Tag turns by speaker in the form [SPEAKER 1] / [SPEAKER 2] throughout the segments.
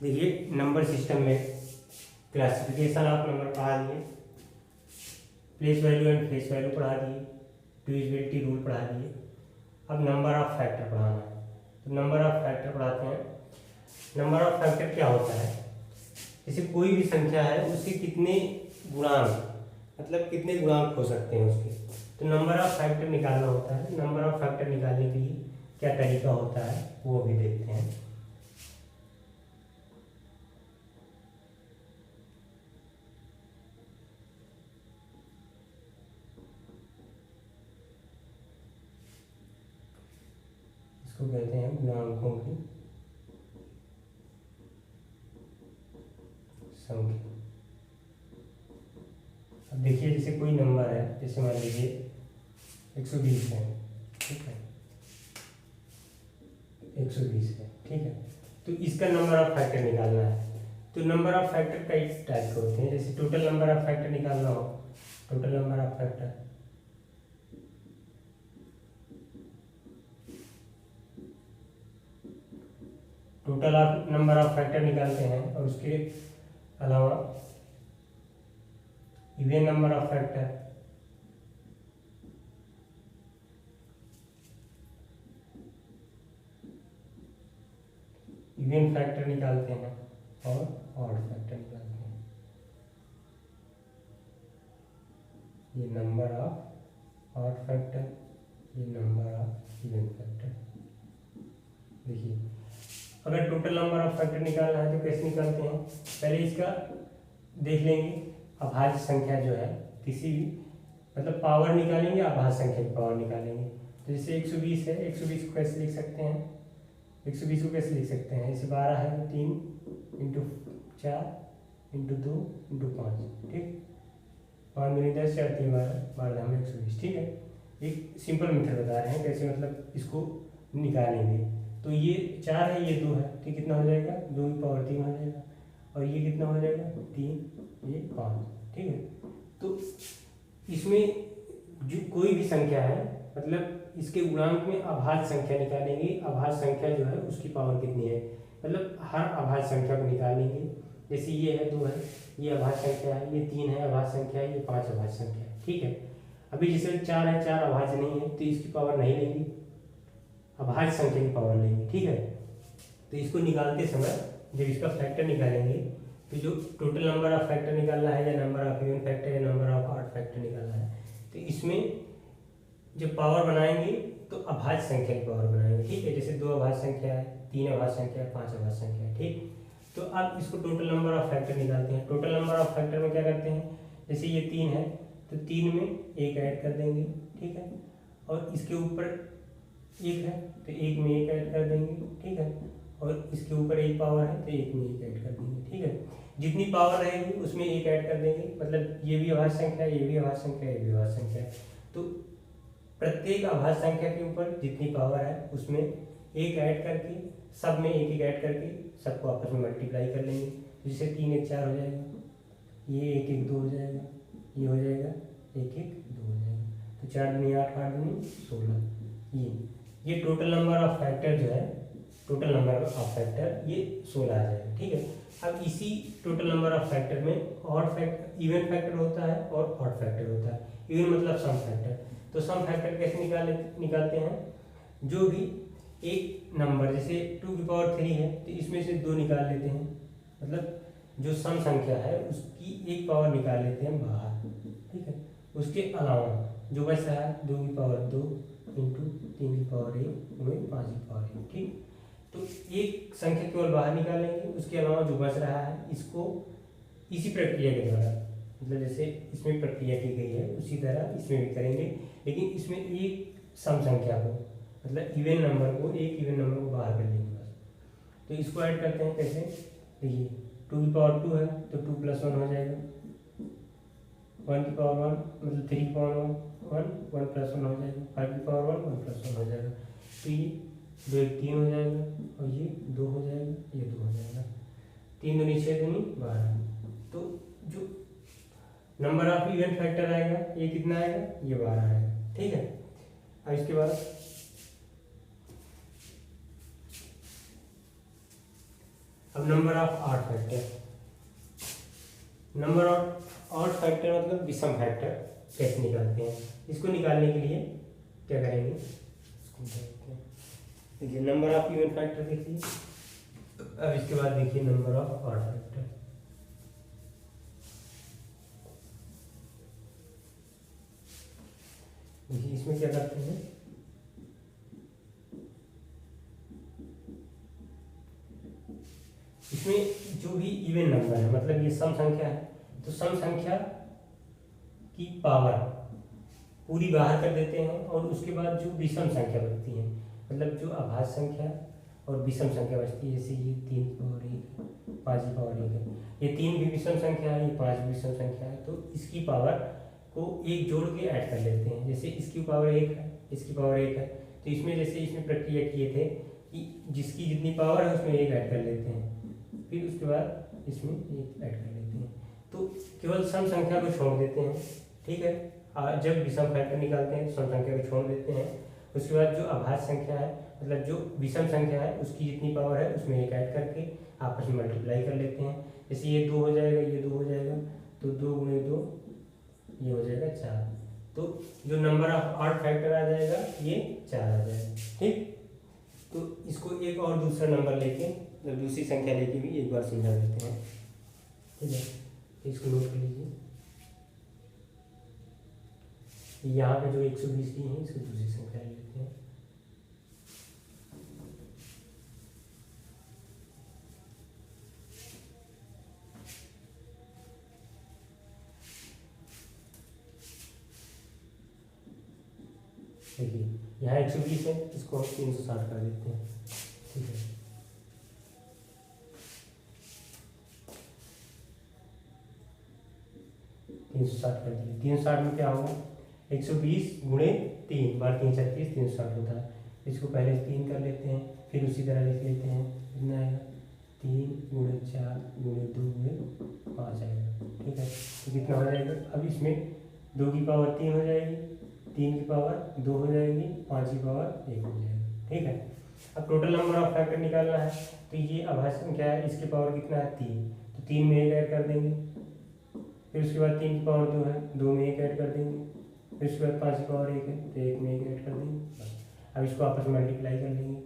[SPEAKER 1] देखिए number system में classification of number पढ़ा दिए, place value and face value पढ़ा दिए, डिविजिबिलिटी रूल पढ़ा दिए। अब नंबर ऑफ फैक्टर पढ़ाना है, तो नंबर ऑफ फैक्टर पढ़ाते हैं। नंबर ऑफ फैक्टर क्या होता है, जैसे कोई भी संख्या है उसके कितने गुणांक, मतलब कितने गुणांक हो सकते हैं उसके, तो नंबर ऑफ फैक्टर निकालना होता है। नंबर ऑफ फैक्टर निकालने के लिए क्या तरीका होता है वो भी देखते हैं। इसको कहते हैं गुणांकों की संख्या। अब देखिए जैसे कोई नंबर है, जैसे मान लीजिए 120 है, ठीक है, 120 है, ठीक है, तो इसका नंबर ऑफ फैक्टर निकालना है। तो नंबर ऑफ फैक्टर कई टाइप के होते हैं, जैसे टोटल नंबर ऑफ फैक्टर निकालना हो, total number of factor, total number of factor निकालते हैं। और उसके अलावा even number of factor, even factor निकालते हैं और ऑड फैक्टर निकालते हैं। ये नंबर ऑफ ऑड फैक्टर, ये नंबर ऑफ इवन फैक्टर। देखिए अगर टोटल नंबर ऑफ फैक्टर निकालना है तो कैसे निकालते हैं, पहले इसका देख लेंगे अभाज्य संख्या जो है, किसी भी मतलब पावर निकालेंगे, अभाज्य संख्या की पावर निकालेंगे। तो जैसे 120 है, 120 को कैसे लिख सकते हैं, 120 को कैसे लिख सकते हैं, जैसे 12 है, 3 इंटू 4 इंटू 2 इंटू 5, ठीक, 5 दूनी 10, 4 3 12, 12 हम 120, ठीक है। एक सिंपल मेथड बता रहे हैं कैसे मतलब इसको निकालेंगे। तो ये 4 है, ये 2 है, तो कितना हो जाएगा, 2 की पावर 3 हो जाएगा, और ये कितना हो जाएगा 3, ये 5, ठीक है। तो इसमें जो कोई भी संख्या है, मतलब इसके गुणांक में अभाज्य संख्या निकालेंगे, अभाज्य संख्या जो है उसकी पावर कितनी है, मतलब हर अभाज्य संख्या को निकालेंगे। जैसे ये है 2 है, ये अभाज्य संख्या है, ये 3 है अभाज्य संख्या है, ये 5 अभाज्य संख्या है, ठीक है। अभी जैसे 4 है, 4 अभाज्य नहीं है तो इसकी पावर नहीं लेंगे, अभाज्य संख्या की पावर लेंगे, ठीक है। तो इसको निकालते समय जब इसका फैक्टर निकालेंगे तो जो टोटल नंबर ऑफ फैक्टर निकालना है, या नंबर ऑफ इवन फैक्टर, या नंबर ऑफ ऑड फैक्टर निकालना है, तो इसमें जब पावर बनाएंगे तो अभाज्य संख्या की पावर बनाएंगे, ठीक है। जैसे 2 अभाज्य संख्या है, 3 अभाज्य संख्या है, 5 अभाज्य संख्या है, ठीक। तो अब इसको टोटल नंबर ऑफ फैक्टर निकालते हैं। टोटल नंबर ऑफ फैक्टर में क्या करते हैं, जैसे ये 3 है तो 3 में 1 ऐड कर देंगे, ठीक है, और इसके ऊपर 1 है तो 1 में 1 ऐड कर देंगे, ठीक है, और इसके ऊपर 1 पावर है तो 1 में 1 ऐड कर देंगे, ठीक है। जितनी पावर रहेगी उसमें 1 ऐड कर देंगे, मतलब ये भी अभाज्य संख्या है, ये भी अभाज्य संख्या है, ये भी अभाज्य संख्या है। तो प्रत्येक अभाज्य संख्या के ऊपर जितनी पावर है उसमें 1 ऐड करके, सब में 1 1 ऐड करके सबको आपस में मल्टीप्लाई कर लेंगे। जिससे 3 1 4 हो जाएगा, ये 1 1 2 हो जाएगा, ये हो जाएगा 1 1 2 हो जाएगा, तो 4 दूनी 8 8 दूनी 16। ये टोटल नंबर ऑफ फैक्टर जो है, टोटल नंबर ऑफ फैक्टर ये 16 आ जाएगा, ठीक है। अब इसी टोटल नंबर ऑफ फैक्टर में ऑड फैक्टर, इवन फैक्टर होता है और ऑड फैक्टर होता है। इवन मतलब सम फैक्टर। तो सम फैक्टर कैसे निकालते हैं, जो भी एक नंबर जैसे 2 की पावर 3 है तो इसमें से 2 निकाल लेते हैं, मतलब जो सम संख्या है उसकी एक पावर निकाल लेते हैं बाहर, ठीक है। उसके अलावा जो बच रहा है 2 की पावर 2 इंटू 3 की पावर 1 में 5 की पावर 1, ठीक। तो एक संख्या केवल बाहर निकालेंगे, उसके अलावा जो बच रहा है इसको इसी प्रक्रिया के द्वारा, मतलब जैसे इसमें प्रक्रिया की गई है उसी तरह इसमें भी करेंगे, लेकिन इसमें एक सम संख्या को, मतलब इवन नंबर को, एक इवन नंबर को बाहर कर लेंगे बस। तो इसको ऐड करते हैं कैसे, देखिए 2 की पावर 2 है तो 2 + 1 हो जाएगा, 1 की पावर 1 मतलब 3 की पावर 1 1 + 1 हो जाएगा, 5 की पावर 1 1 + 1 हो जाएगा। तो ये 2 1 3 हो जाएगा, और ये 2 हो जाएगा, ये 2 हो जाएगा, 3 दूनी 6 दूनी 12। तो जो नंबर ऑफ इवन फैक्टर आएगा ये कितना आएगा, ये 12 आएगा, ठीक है। अब इसके बाद अब number of odd factor, number of odd factor मतलब विषम फैक्टर कैसे निकालते हैं, इसको निकालने के लिए क्या करेंगे, इसको देखते हैं। देखिए नंबर ऑफ इवन फैक्टर देखिए, अब इसके बाद देखिए नंबर ऑफ ऑड फैक्टर। देखिए इसमें क्या करते हैं, इसमें जो भी इवन नंबर है मतलब ये सम संख्या है, तो सम संख्या की पावर पूरी बाहर कर देते हैं और उसके बाद जो विषम संख्या बचती है मतलब जो अभाज्य संख्या और विषम संख्या बचती है, जैसे ये 3 की पावर 1 5 की पावर 1 है, ये 3 भी विषम संख्या है, ये 5 भी विषम संख्या है, तो इसकी पावर को एक जोड़ के ऐड कर लेते हैं। जैसे इसकी पावर 1 है, इसकी पावर 1 है, तो इसमें जैसे इसमें प्रक्रिया किए थे कि जिसकी जितनी पावर है उसमें 1 ऐड कर लेते हैं, फिर उसके बाद इसमें 1 ऐड कर लेते हैं, तो केवल सम संख्या को छोड़ देते हैं। ठीक है, जब विषम फैक्टर निकालते हैं सम संख्या को छोड़ देते हैं, उसके बाद जो अभाज्य संख्या है मतलब जो विषम संख्या है उसकी जितनी पावर है उसमें 1 ऐड करके आपस में मल्टीप्लाई कर लेते हैं। जैसे ये 2 हो जाएगा, ये 2 हो जाएगा, तो 2 गुणे 2 ये हो जाएगा 4, तो जो नंबर ऑफ ऑड फैक्टर आ जाएगा ये 4 आ जाएगा। ठीक, तो इसको एक और दूसरा नंबर लेके मतलब दूसरी संख्या लेके भी एक बार समझा देते हैं। ठीक है, इसको नोट कर लीजिए, यहाँ पे जो 120 दी है इसको दूसरी संख्या लेते हैं। देखिए यहाँ 120 है, इसको हम 360 कर देते हैं। ठीक है, 360 कर दिए, 360 में क्या होगा, 120 गुणे 3 बार 3 36 360 होता है। इसको पहले 3 कर लेते हैं, फिर उसी तरह लिख लेते हैं, कितना आएगा 3 गुणे 4 गुणे 2 गुणे 5 आएगा। ठीक है, तो कितना हो जाएगा, अब इसमें 2 की पावर 3 हो जाएगी, 3 की पावर 2 हो जाएगी, 5 की पावर 1 हो जाएगा। ठीक है, अब टोटल नंबर ऑफ फैक्टर निकालना है, तो ये अभाज्य संख्या है, इसकी पावर कितना है 3, तो 3 में 1 ऐड कर देंगे, फिर उसके बाद 3 की पावर 2 है, 2 में 1 ऐड कर देंगे, फिर उसके बाद 5 की पावर 1 है, तो 1 में 1 ऐड कर देंगे। अब इसको आपस में मल्टीप्लाई कर लेंगे,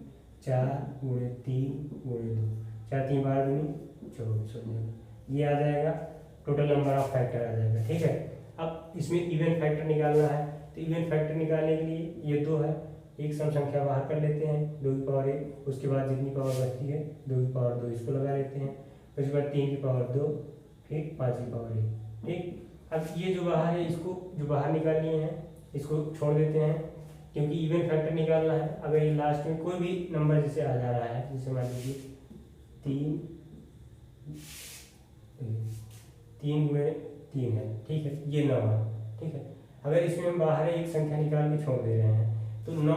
[SPEAKER 1] 4 गुणे 3 गुणे 2, 4 3 बार दूनी 24 हो जाएगा, ये आ जाएगा टोटल नंबर ऑफ फैक्टर आ जाएगा। ठीक है, अब इसमें इवन फैक्टर निकालना है, तो इवन फैक्टर निकालने के लिए ये 2 है, एक सम संख्या बाहर कर लेते हैं 2 की पावर 1, उसके बाद जितनी पावर बचती है 2 की पावर 2 इसको लगा लेते हैं, फिर उसके बाद 3 की पावर 2 फिर 5 की पावर 1। ठीक, अब ये जो बाहर है इसको जो बाहर निकालनी है इसको छोड़ देते हैं, क्योंकि इवन फैक्टर निकालना है। अगर ये लास्ट में कोई भी नंबर जैसे आ जा रहा है, जैसे मान लीजिए 3 गुणे 3 है, ठीक है, ये 9 है। ठीक है, अगर इसमें हम बाहर एक संख्या निकाल के छोड़ दे रहे हैं तो 9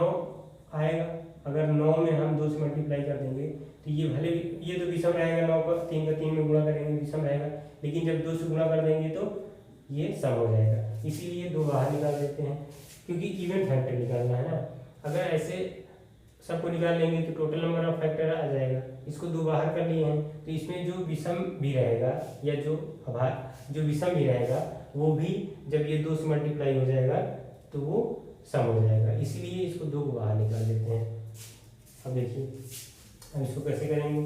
[SPEAKER 1] आएगा, अगर 9 में हम 2 से मल्टीप्लाई कर देंगे तो ये भले ये तो विषम रहेगा, 9 का 3 का 3 में गुणा करेंगे विषम रहेगा, लेकिन जब 2 से गुणा कर देंगे तो ये सम हो जाएगा, इसीलिए 2 बाहर निकाल देते हैं, क्योंकि इवन फैक्टर निकालना है ना। अगर ऐसे सबको निकाल लेंगे तो टोटल नंबर ऑफ फैक्टर आ जाएगा, इसको 2 बाहर कर लिए हैं, तो इसमें जो विषम भी रहेगा या जो विषम भी रहेगा वो भी जब ये 2 से मल्टीप्लाई हो जाएगा तो वो सम हो जाएगा, इसीलिए इसको 2 को बाहर निकाल देते हैं। अब देखिए हम इसको कैसे करेंगे,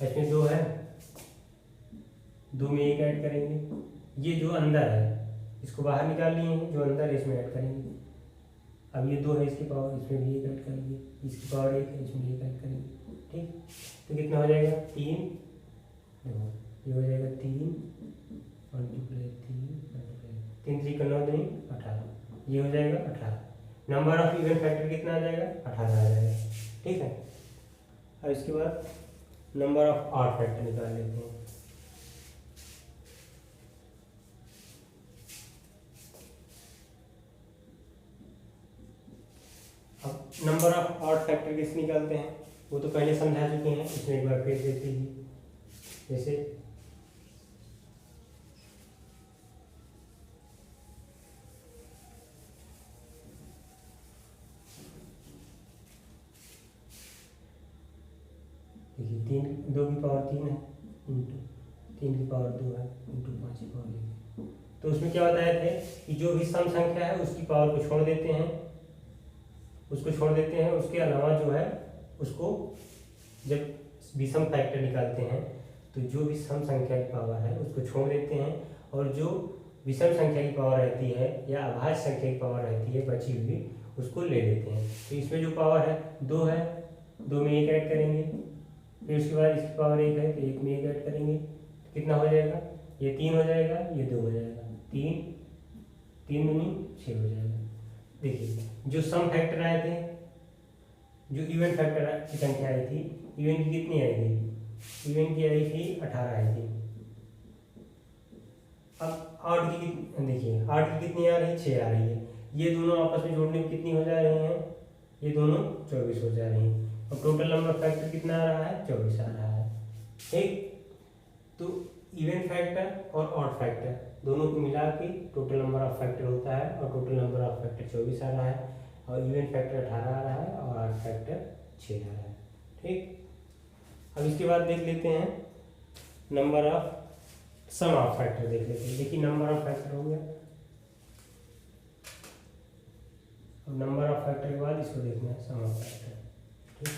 [SPEAKER 1] इसमें 2 है, 2 में 1 ऐड करेंगे, ये जो अंदर है इसको बाहर निकाल लिए हैं, जो अंदर है इसमें ऐड करेंगे। अब ये 2 है, इसकी पावर इसमें भी 1 ऐड करेंगे, इसकी पावर 1 है, इसमें 1 ऐड करेंगे। ठीक, तो कितना हो जाएगा 3, ये हो जाएगा 3 मल्टीप्लाई 3 3 का 9 नहीं 18, ये हो जाएगा 18। नंबर ऑफ इवन फैक्टर कितना आ जाएगा 18 आ जाएगा। ठीक है, अब इसके बाद नंबर ऑफ ऑड फैक्टर निकाल लेते हैं। अब नंबर ऑफ ऑड फैक्टर कैसे निकालते हैं वो तो पहले समझा चुके हैं, इसमें एक बार फिर देख लीजिए। जैसे देखिए 3 2 की पावर 3 है इंटू 3 की पावर 2 है इंटू 5 की पावर 1। तो उसमें क्या बताए थे कि जो भी सम संख्या है उसकी पावर को छोड़ देते हैं, उसके अलावा जो है उसको जब विषम फैक्टर निकालते हैं तो जो भी सम संख्या की पावर है उसको छोड़ देते हैं, और जो विषम संख्या की पावर रहती है या अभाज्य संख्या की पावर रहती है बची हुई उसको ले लेते हैं। तो इसमें जो पावर है 2 है, 2 में 1 ऐड करेंगे, फिर उसके बाद इसकी पावर 1 है तो 1 में 1 ऐड करेंगे, तो कितना हो जाएगा, ये 3 हो जाएगा, ये 2 हो जाएगा, 3 दूनी 6 हो जाएगा। देखिए जो सम फैक्टर आए थे, जो इवन फैक्टर की संख्या आई थी, इवन की कितनी आई थी, इवन की आई थी 18 आई थी। अब ऑड की देखिए ऑड की कितनी आ रही है, 6 आ रही है। ये दोनों आपस में जोड़ने में कितनी हो जा रही हैं, ये दोनों 24 हो जा रही हैं। और टोटल नंबर ऑफ फैक्टर कितना आ रहा है, 24 आ रहा है। ठीक, तो इवन फैक्टर और ऑड फैक्टर दोनों को मिला के टोटल नंबर ऑफ फैक्टर होता है, और टोटल नंबर ऑफ फैक्टर 24 आ रहा है, और इवन फैक्टर 18 आ रहा है, और ऑड फैक्टर 6 आ रहा है। ठीक, अब इसके बाद देख लेते हैं number of sum of factor देख लेते हैं। देखिए नंबर ऑफ फैक्टर हो गया, अब नंबर ऑफ फैक्टर के बाद इसको देखना है सम ऑफ फैक्टर। ठीक है,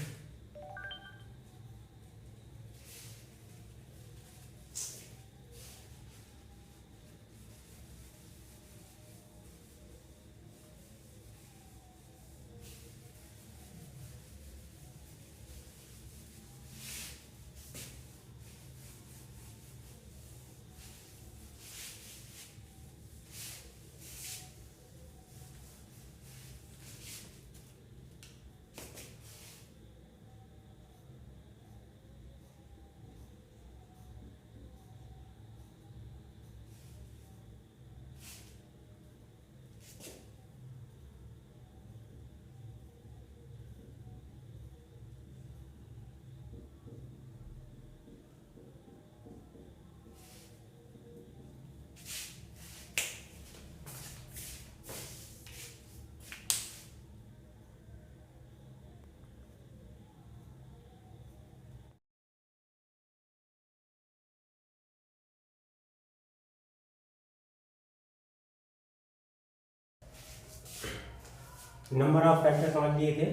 [SPEAKER 1] नंबर ऑफ फैक्टर समझ लिए थे।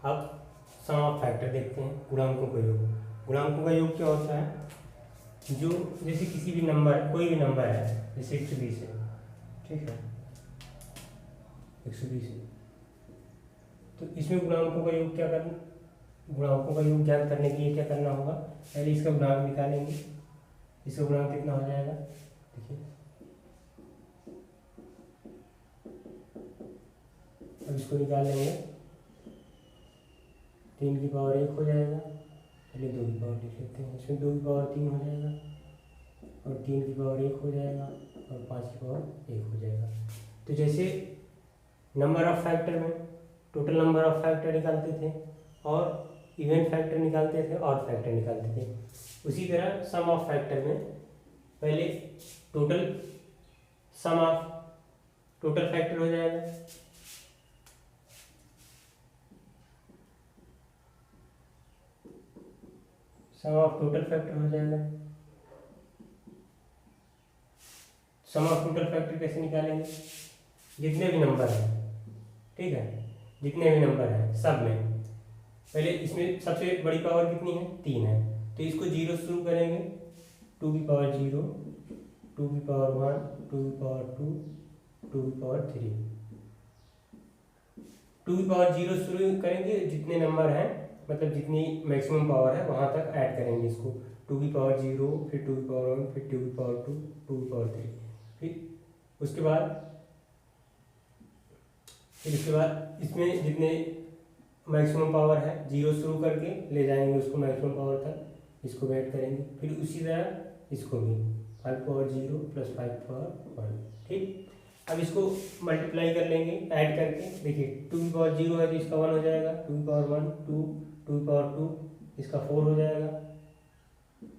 [SPEAKER 1] अब सम ऑफ फैक्टर देखते हैं, गुणांकों का योग। गुणांकों का योग क्या होता है, जो जैसे किसी भी नंबर, कोई भी नंबर है, जैसे 120 है, ठीक है 120 है, तो इसमें गुणांकों का योग क्या करना, गुणांकों का योग ज्ञात करने के लिए क्या करना होगा, पहले इसका गुणांक निकालेंगे। इसका गुणांक कितना हो जाएगा, देखिए अब इसको निकाल लेंगे, 3 की पावर 1 हो जाएगा, पहले 2 की पावर लिख लेते हैं, इसमें 2 की पावर 3 हो जाएगा, और 3 की पावर 1 हो जाएगा, और 5 की पावर 1 हो जाएगा। तो जैसे नंबर ऑफ फैक्टर में टोटल नंबर ऑफ फैक्टर निकालते थे, और इवन फैक्टर निकालते थे, ऑड फैक्टर निकालते थे, उसी तरह सम ऑफ फैक्टर में पहले total sum of total factor हो जाएगा, सम ऑफ टोटल फैक्टर हो जाएगा। सम ऑफ टोटल फैक्टर कैसे निकालेंगे, जितने भी नंबर हैं, ठीक है, जितने भी नंबर हैं सब में पहले इसमें सबसे बड़ी पावर कितनी है, 3 है, तो इसको 0 से शुरू करेंगे, 2 की पावर 0, 2 की पावर 1, 2 की पावर 2, 2 की पावर 3। 2 की पावर 0 से शुरू करेंगे, जितने नंबर हैं मतलब जितनी मैक्सिमम पावर है वहाँ तक ऐड करेंगे इसको, 2 की पावर 0, फिर 2 की पावर 1, फिर 2 की पावर 2, 2 की पावर 3, फिर उसके बाद इसमें जितने मैक्सिमम पावर है 0 शुरू करके ले जाएंगे उसको मैक्सिमम पावर तक, इसको ऐड करेंगे, फिर उसी तरह इसको भी 5 पावर 0 प्लस 5 पावर 1। ठीक, अब इसको मल्टीप्लाई कर लेंगे ऐड करके, देखिए 2 की पावर 0 है तो इसका 1 हो जाएगा, 2 की पावर 1 2, 2 की पावर 2 इसका 4 हो जाएगा,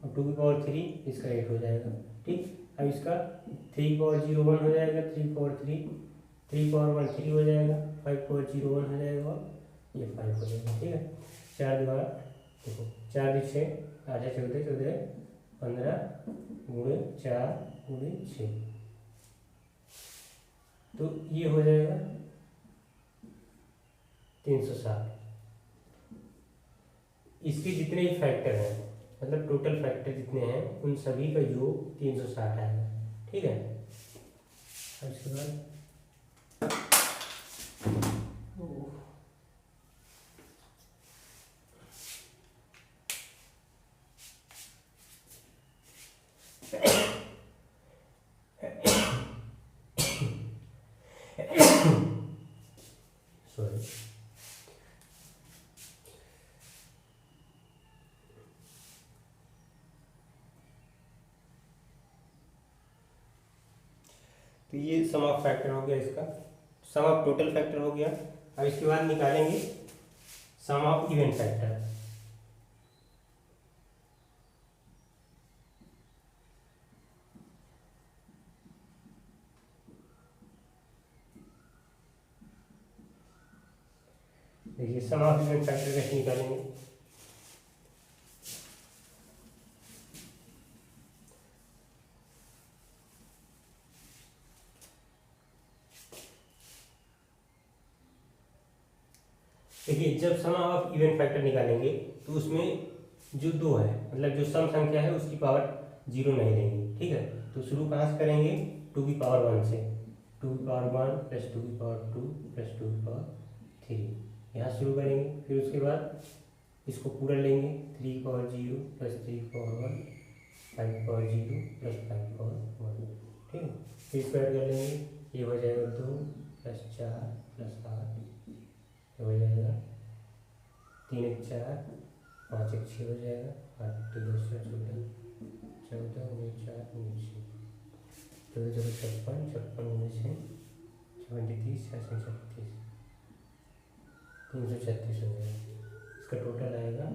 [SPEAKER 1] और 2 की पावर 3 इसका 8 हो जाएगा। ठीक, अब इसका 3 की पावर 0 1 हो जाएगा, 3 की पावर 3 3 पावर 1 3 हो जाएगा, 5 पावर 0 1 हो जाएगा, और ये 5 हो जाएगा। ठीक है, 4 द्वारा देखो 4 × 6 8 × 14 14 15 गुणे 4 गुणे 6, तो ये हो जाएगा 360। इसके जितने ही फैक्टर हैं, मतलब टोटल फैक्टर जितने हैं उन सभी का योग 360 आएगा। ठीक है, उसके बाद सॉरी, तो ये सम ऑफ फैक्टर हो गया, इसका सम ऑफ टोटल फैक्टर हो गया। अब इसके बाद निकालेंगे सम ऑफ इवन फैक्टर। देखिए सम ऑफ इवन फैक्टर कैसे निकालेंगे। देखिए जब सम ऑफ इवन फैक्टर निकालेंगे तो उसमें जो दो है, मतलब जो सम संख्या है उसकी पावर 0 नहीं लेंगे। ठीक है, तो शुरू कहाँ से करेंगे, 2 की पावर 1 से, 2 की पावर 1 प्लस 2 की पावर 2 प्लस 2 की पावर 3, यहाँ शुरू करेंगे। फिर उसके बाद इसको पूरा लेंगे, 3 की पावर 0 प्लस 3 की पावर 1, 5 की पावर 0 प्लस 5 की पावर 1। ठीक है, फिर स्क्वायर कर लेंगे, ये हो जाएगा 2 प्लस 4 प्लस 8, हो जाएगा 3 × 4 5 × 6 हो जाएगा, 8 × 2 = 14 14 × 4 = 6, 2 × 56 56 × 6 37 36 336 हो जाएगा। इसका टोटल आएगा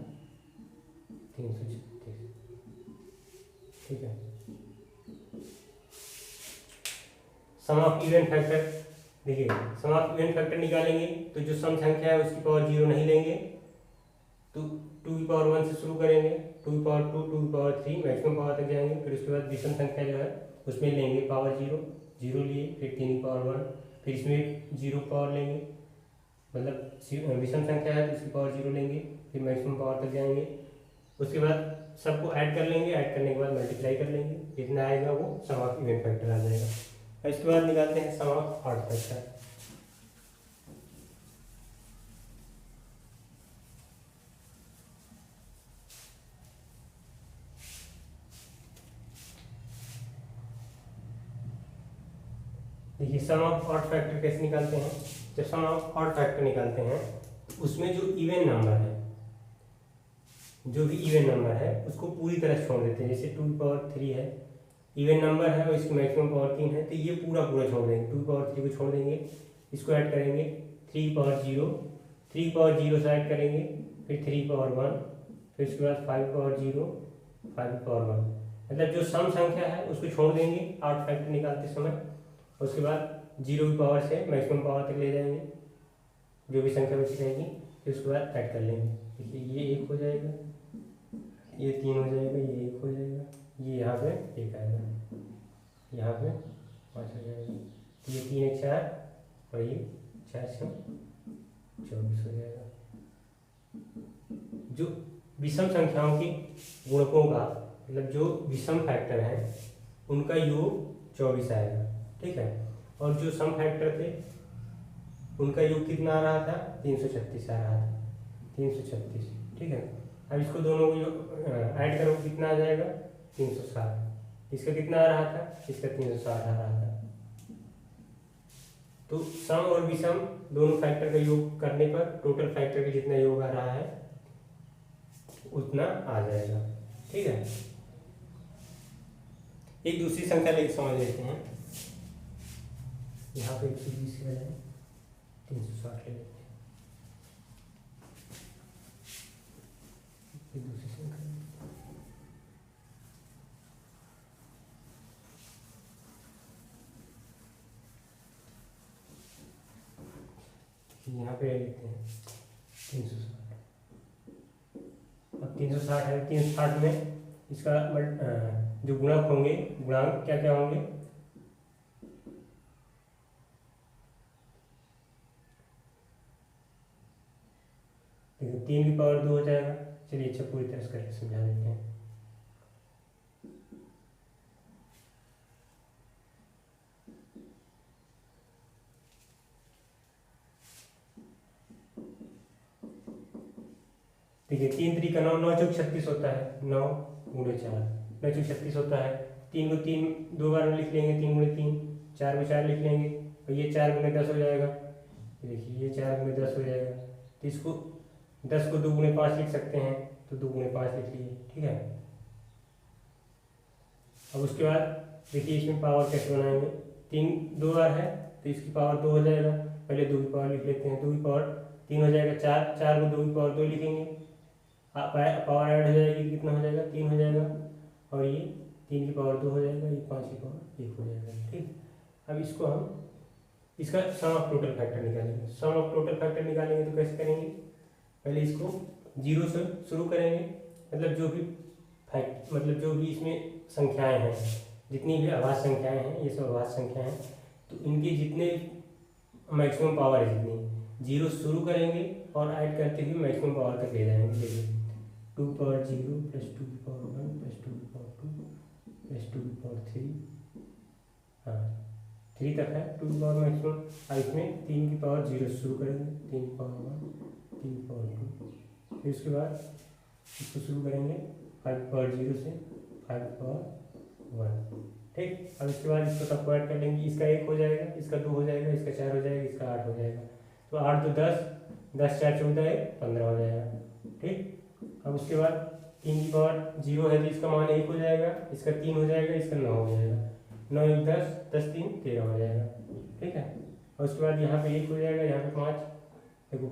[SPEAKER 1] 336। ठीक है, सम ऑफ इवन फैक्टर। देखिए सम ऑफ इवन फैक्टर निकालेंगे तो जो सम संख्या है उसकी पावर 0 नहीं लेंगे, तो 2 की पावर 1 से शुरू करेंगे, 2 की पावर 2 2 की पावर 3 मैक्सिमम पावर तक जाएंगे। फिर उसके बाद विषम संख्या जो है उसमें लेंगे पावर 0 0 लिए, फिर 3 की पावर 1, फिर इसमें 0 पावर लेंगे, मतलब विषम संख्या है तो उसकी पावर 0 लेंगे, फिर मैक्सिमम पावर तक जाएंगे। उसके बाद सबको ऐड कर लेंगे, ऐड करने के बाद मल्टीप्लाई कर लेंगे, जितना आएगा वो सम ऑफ इवन फैक्टर आ जाएगा। इसके बाद निकालते हैं सम ऑफ ऑड फैक्टर। देखिए सम ऑफ ऑड फैक्टर कैसे निकालते हैं। जब सम ऑफ ऑड फैक्टर निकालते हैं उसमें जो इवन नंबर है, जो भी इवन नंबर है उसको पूरी तरह छोड़ देते हैं। जैसे 2 की पावर 3 है, इवन नंबर है और इसकी मैक्सिमम पावर 3 है, तो ये पूरा छोड़ देंगे, 2 की पावर 3 को छोड़ देंगे, इसको ऐड करेंगे 3 की पावर 0, 3 की पावर 0 से ऐड करेंगे, फिर 3 की पावर 1, फिर उसके बाद 5 की पावर 0 5 की पावर 1, मतलब जो सम संख्या है उसको छोड़ देंगे ऑड फैक्टर निकालते समय। उसके बाद 0 की पावर से मैक्सिमम पावर तक ले जाएंगे, जो भी संख्या बची रहेगी, फिर उसके बाद ऐड कर लेंगे। देखिए ये 1 हो जाएगा, ये 3 हो जाएगा, ये 1 हो जाएगा, ये यहाँ पे 1 आएगा, यहाँ पे 5 हो जाएगा, तो ये 3 × 4 और ये 4 × 24 हो जाएगा। जो विषम संख्याओं की गुणकों का, मतलब जो विषम फैक्टर है उनका योग 24 आएगा। ठीक है, और जो सम फैक्टर थे उनका योग कितना आ रहा था, 336 आ रहा था, 336। ठीक है, अब इसको दोनों को ऐड करो कितना आ जाएगा, 360। इसका कितना आ रहा था, इसका 360 आ रहा था। तो सम और विषम दोनों फैक्टर का योग करने पर टोटल फैक्टर का जितना योग आ रहा है उतना आ जाएगा। ठीक है, एक दूसरी संख्या लेकर समझ लेते हैं। यहाँ पे 120 के बजाय 360 ले लेते हैं। एक दूसरी संख्या यहाँ पे ले लेते हैं 360 और 360 है, 360 में इसका जो गुणक होंगे, गुणांक क्या क्या होंगे, देखो 3 की पावर 2 हो जाएगा। चलिए अच्छा पूरी तरह से करके समझा देते हैं। देखिए 3 3 का 9, 9 चौक 36 होता है, 9 गुणे 4, 9 चौक 36 होता है। 3 को 3 दो बार में लिख लेंगे, 3 गुणे 3, 4 को 4 लिख लेंगे, और ये 4 गुणे 10 हो जाएगा। देखिए ये 4 गुणे 10 हो जाएगा। तो इसको 10 को 2 गुणे 5 लिख सकते हैं, तो 2 गुणे 5 लिख लिए, ठीक है। अब उसके बाद देखिए इसमें पावर कैसे बनाएंगे, 3 दो बार है तो इसकी पावर 2 हो जाएगा। पहले 2 की पावर लिख लेते हैं, 2 की पावर 3 हो जाएगा, 4 4 को 2 की पावर 2 लिखेंगे, पावर ऐड हो जाएगी, कितना हो जाएगा 3 हो जाएगा, और ये 3 की पावर 2 हो जाएगा, ये 5 की पावर 1 हो जाएगा, ठीक। अब इसको हम इसका सम ऑफ टोटल फैक्टर निकालेंगे। सम ऑफ टोटल फैक्टर निकालेंगे तो कैसे करेंगे, पहले इसको 0 से शुरू करेंगे, मतलब जो भी इसमें संख्याएं हैं, जितनी भी अभाज्य संख्याएं हैं, ये सब अभाज्य संख्याएं हैं, तो इनके जितने मैक्सिमम पावर है, जितनी 0 शुरू करेंगे और ऐड करते हुए मैक्सिमम पावर तक ले जाएंगे। देखिए 2 की पावर 0 प्लस 2 की पावर 1 प्लस 2 की पावर 2 प्लस 2 की पावर 3, हाँ 3 तक है 2 की पावर मैक्सिमम। अब इसमें 3 की पावर 0 से शुरू करेंगे, 3 की पावर 1, 3 की पावर 2, फिर उसके बाद इसको शुरू करेंगे 5 की पावर 0 से 5 की पावर 1, ठीक। अब इसके बाद इसको सबको ऐड कर लेंगे, इसका 1 हो जाएगा, इसका 2 हो जाएगा, इसका 4 हो जाएगा, इसका 8 हो जाएगा, तो 8 तो 10, 10 4 14 1 15 हो जाएगा, ठीक। अब उसके बाद 3 की पावर 0 है तो इसका मान 1 हो जाएगा, इसका 3 हो जाएगा, इसका 9 हो जाएगा, 9 1 10, 10 3 13 हो जाएगा, ठीक है। और उसके बाद यहाँ पे 1 हो जाएगा, यहाँ पे 5, देखो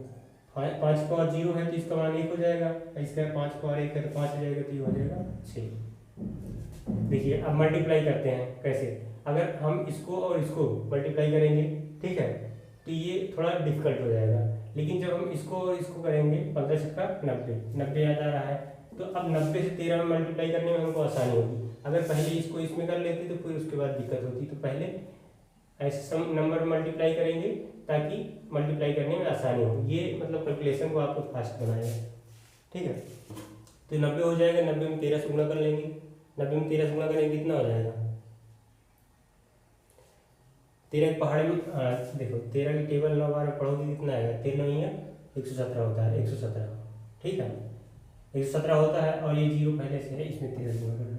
[SPEAKER 1] 5 की पावर 0 है तो इसका मान 1 हो जाएगा, इसका 5 की पावर 1 है तो 5 हो जाएगा, तो ये हो जाएगा 6। देखिए अब मल्टीप्लाई करते हैं, कैसे, अगर हम इसको और इसको मल्टीप्लाई करेंगे, ठीक है, तो ये थोड़ा डिफिकल्ट हो जाएगा, लेकिन जब हम इसको और इसको करेंगे 15 छक्का 90, 90 याद आ रहा है, तो अब 90 से 13 में मल्टीप्लाई करने में हमको आसानी होगी। अगर पहले इसको इसमें कर लेते तो फिर उसके बाद दिक्कत होती, तो पहले ऐसे सम नंबर मल्टीप्लाई करेंगे ताकि मल्टीप्लाई करने में आसानी हो, ये मतलब कैलकुलेशन को आपको फास्ट बनाएगा, ठीक है। तो 90 हो जाएगा, 90 में 13 से गुणा कर लेंगे, 90 में 13 से गुणा करेंगे कितना हो जाएगा, 13 के पहाड़ में देखो 13 की टेबल 9 बार पढ़ोगे कितना आएगा, 13 नहीं है 117 होता है, 117, ठीक है 117 होता है, और ये 0 पहले से है, इसमें 13 से गुणा कर लो,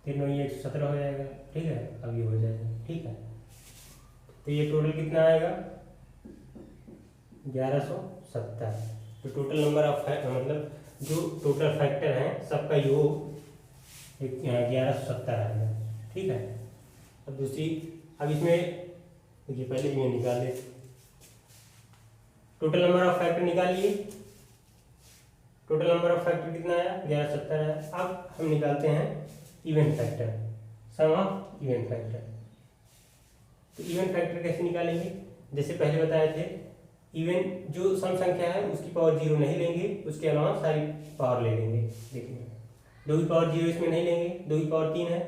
[SPEAKER 1] 13 नहीं है 117 हो जाएगा, ठीक है। अब ये हो जाएगा, ठीक है। तो ये टोटल कितना आएगा 1170। तो टोटल नंबर ऑफ मतलब जो टोटल फैक्टर हैं सबका योग 1170 आएगा, ठीक है। अब दूसरी, अब इसमें देखिए पहले ये निकाले, टोटल नंबर ऑफ फैक्टर निकालिए, टोटल नंबर ऑफ फैक्टर कितना आया 1170 है। अब हम निकालते हैं even factor, sum of even factor. तो इवन फैक्टर कैसे निकालेंगे, जैसे पहले बताए थे, इवन जो सम संख्या है उसकी पावर 0 नहीं लेंगे, उसके अलावा सारी पावर ले लेंगे। देखिए 2 की पावर 0 इसमें नहीं लेंगे, 2 की पावर 3 है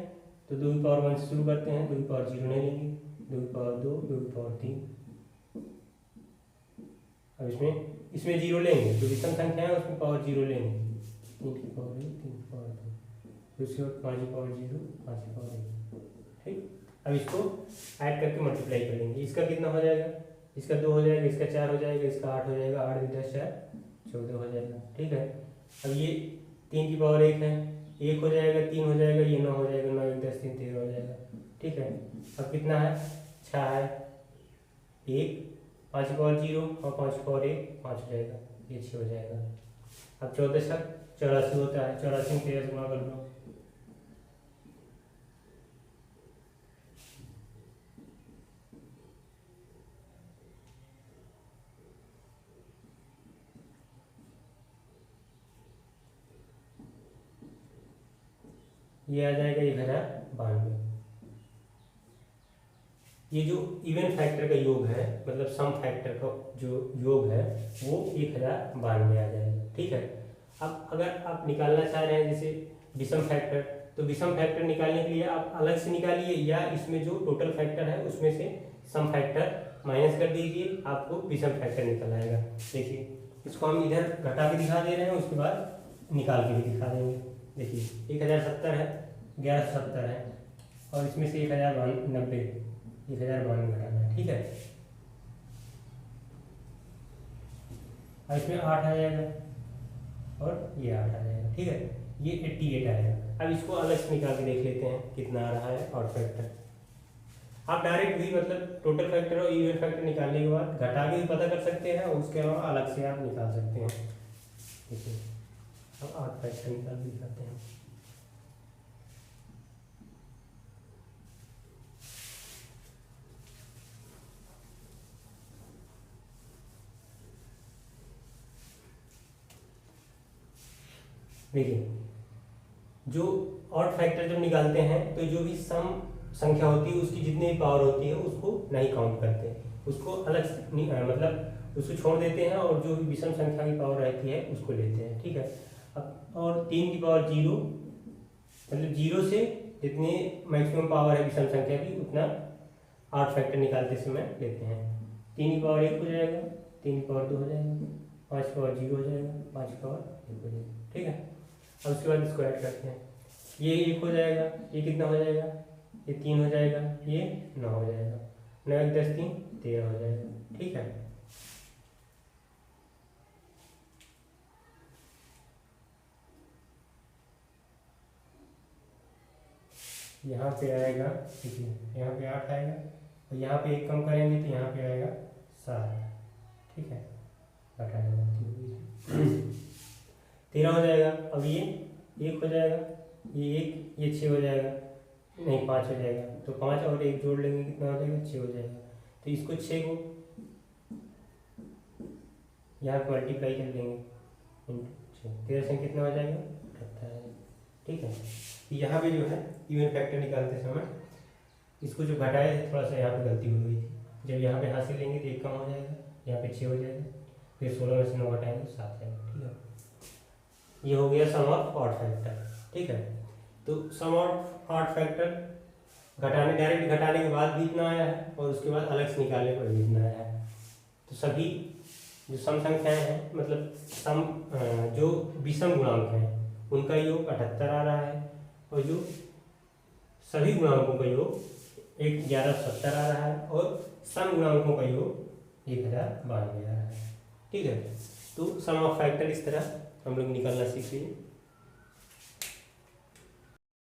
[SPEAKER 1] तो 2 की पावर 1 से शुरू करते हैं, 2 की पावर 0 नहीं लेंगे, 2 की पावर 2, 2 की पावर 3। अब इसमें 0 लेंगे, जो विषम संख्या है उसमें पावर 0 लेंगे, 3 की पावर 1, 3 की पावर 2, फिर उसके बाद 5 की पावर 0, 5 की पावर 1, ठीक। अब इसको ऐड करके मल्टीप्लाई कर लेंगे, इसका कितना हो जाएगा, इसका 2 हो जाएगा, इसका 4 हो जाएगा, इसका 8 हो जाएगा, 8 भी 10 4 14 हो जाएगा, ठीक है। अब ये 3 की पावर 1 है, 1 हो जाएगा, 3 हो जाएगा, ये 9 हो जाएगा, 9 1 10 3 13 हो जाएगा, ठीक है। अब कितना है 6 है, 1 5 की पावर 0 और 5 की पावर 1 5 हो जाएगा, ये 6 हो जाएगा। अब 14 तक 84 होता है, 84 में 13 से गुणा कर लो, ये आ जाएगा 1092। ये जो इवन फैक्टर का योग है, मतलब सम फैक्टर का जो योग है वो 1092 आ जाएगा, ठीक है। अब अगर आप निकालना चाह रहे हैं जैसे विषम फैक्टर, तो विषम फैक्टर निकालने के लिए आप अलग से निकालिए या इसमें जो टोटल फैक्टर है उसमें से सम फैक्टर माइनस कर दीजिए, आपको विषम फैक्टर निकल आएगा। देखिए इसको हम इधर घटा के दिखा दे रहे हैं, उसके बाद निकाल के भी दिखा देंगे। देखिए 1070 है, 1170 है, और इसमें से 1090 1092 घटाना है, ठीक है। और इसमें 8 आ जाएगा और ये 8 आ जाएगा, ठीक है, ये 88 आएगा। अब इसको अलग से निकाल के देख लेते हैं कितना आ रहा है ऑड फैक्टर। आप डायरेक्ट भी मतलब टोटल फैक्टर और इवन फैक्टर निकालने के बाद घटा के भी पता कर सकते हैं, और उसके अलावा अलग से आप निकाल सकते हैं। देखिए अब ऑड फैक्टर निकाल के दिखाते हैं। देखिए जो ऑड फैक्टर जब निकालते हैं तो जो भी सम संख्या होती है उसकी जितनी भी पावर होती है उसको नहीं काउंट करते, उसको अलग मतलब उसको छोड़ देते हैं, और जो भी विषम संख्या की पावर रहती है उसको लेते हैं, ठीक है। अब और 3 की पावर 0, मतलब 0 से जितनी मैक्सिमम पावर है विषम संख्या की उतना ऑड फैक्टर निकालते समय लेते हैं। 3 की पावर 1 हो जाएगा, 3 की पावर 2 हो जाएगा, 5 की पावर 0 हो जाएगा, 5 की पावर 1 हो जाएगा, ठीक है। अब उसके बाद इसको ऐड करते हैं, ये 1 हो जाएगा, ये कितना हो जाएगा, ये 3 हो जाएगा, ये 9 हो जाएगा, 9 1 10 3 13 हो जाएगा, ठीक है। यहाँ पे आएगा, देखिए यहाँ पे 8 आएगा, और यहाँ पे 1 कम करेंगे तो यहाँ पे आएगा 7, ठीक है, घटाने लगती 13 हो जाएगा। अब ये 1 हो जाएगा, ये 1, ये 6 हो जाएगा, नहीं 5 हो जाएगा, तो 5 और 1 जोड़ लेंगे कितना हो जाएगा, 6 हो जाएगा। तो इसको 6 को यहाँ पर मल्टीप्लाई कर लेंगे इंटू 6, 13 से कितना हो जाएगा 78, ठीक है। यहाँ पे जो है इवन फैक्टर निकालते समय इसको जो घटाया है थोड़ा सा यहाँ पे गलती हो गई थी, जब यहाँ पे हासिल लेंगे तो 1 कम हो जाएगा, यहाँ पे 6 हो जाएगा, फिर 16 में से 9 घटाएंगे 7 आएगा, ठीक है। ये हो गया सम ऑफ ऑड फैक्टर, ठीक है। तो सम ऑफ ऑड फैक्टर घटाने डायरेक्ट घटाने के बाद भी इतना आया है, और उसके बाद अलग से निकालने पर भी इतना आया है। तो सभी जो सम संख्याएं हैं मतलब सम जो विषम गुणांक हैं उनका योग 78 आ रहा है, और जो सभी गुणांकों का योग 1170 आ रहा है, और सम गुणांकों का योग 1092 आ रहा है, ठीक है। तो सम ऑफ फैक्टर इस तरह हम लोग निकालना सीख लिए।